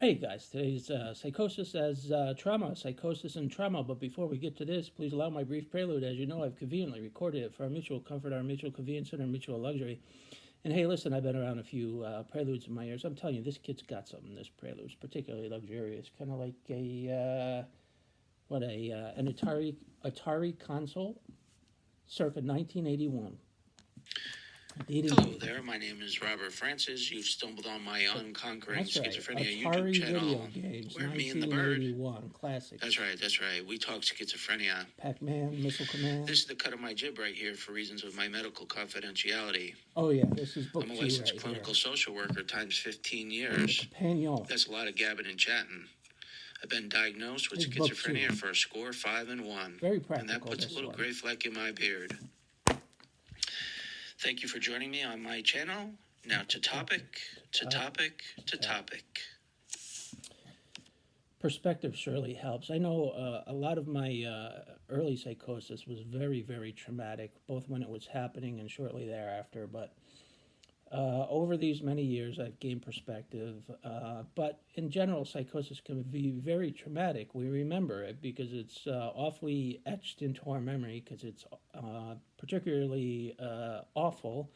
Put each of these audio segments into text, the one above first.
Hey guys, today's psychosis as trauma, psychosis and trauma. But before we get to this, please allow my brief prelude. As you know, I've conveniently recorded it for our mutual comfort, our mutual convenience, and our mutual luxury. And hey, listen, I've been around a few preludes in my ears. I'm telling you, this kid's got something. This prelude's particularly luxurious, kind of like an Atari console, circa 1981. Hello there, my name is Robert Francis. You've stumbled on my Unconquering That's right. Schizophrenia Atari YouTube channel. video games, Where me and the bird. 1981, classic. That's right. We talk schizophrenia. Pac-Man, Missile Command. This is the cut of my jib right here for reasons of my medical confidentiality. Oh yeah, this is book I'm a 2 licensed right clinical here. social worker times 15 years. Companion. That's a lot of gabbing and chatting. I've been diagnosed with It's book schizophrenia 2. for a score 5 and 1. Very And practical. that puts a this little one. gray fleck in my beard. Thank you for joining me on my channel. Now to topic. Perspective surely helps. I know a lot of my early psychosis was very, very traumatic, both when it was happening and shortly thereafter. But over these many years, I've gained perspective. But in general, psychosis can be very traumatic. We remember it because it's awfully etched into our memory because it's particularly awful.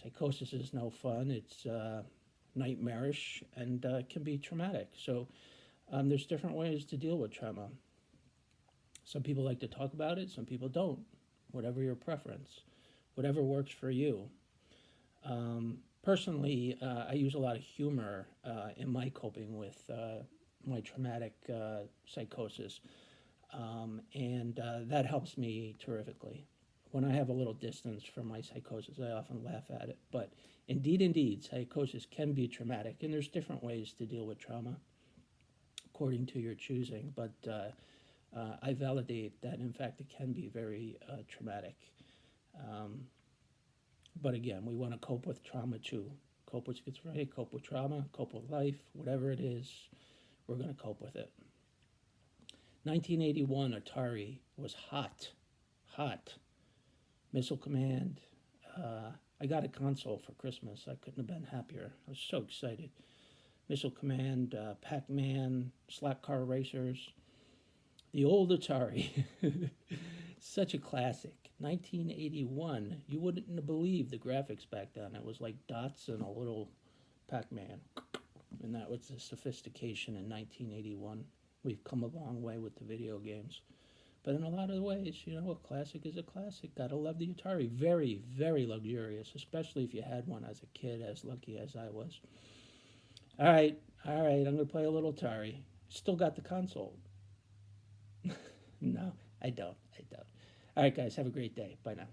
Psychosis is no fun. It's nightmarish and can be traumatic. So there's different ways to deal with trauma. Some people like to talk about it. Some people don't. Whatever your preference. Whatever works for you. Personally, I use a lot of humor in my coping with my traumatic psychosis, and that helps me terrifically. When I have a little distance from my psychosis, I often laugh at it. But indeed, psychosis can be traumatic, and there's different ways to deal with trauma according to your choosing. But I validate that, in fact, it can be very traumatic. But again, we want to cope with trauma too. Cope with schizophrenia, cope with trauma, cope with life, whatever it is, we're going to cope with it. 1981 Atari was hot. Missile Command. I got a console for Christmas. I couldn't have been happier. I was so excited. Missile Command, Pac-Man, Slack Car Racers. The old Atari. Such a classic. 1981. You wouldn't believe the graphics back then. It was like dots and a little Pac-Man. And that was the sophistication in 1981. We've come a long way with the video games. But in a lot of ways, you know, a classic is a classic. Gotta love the Atari. Very, very luxurious, especially if you had one as a kid, as lucky as I was. All right, I'm going to play a little Atari. Still got the console. No, I don't. All right, guys, have a great day. Bye now.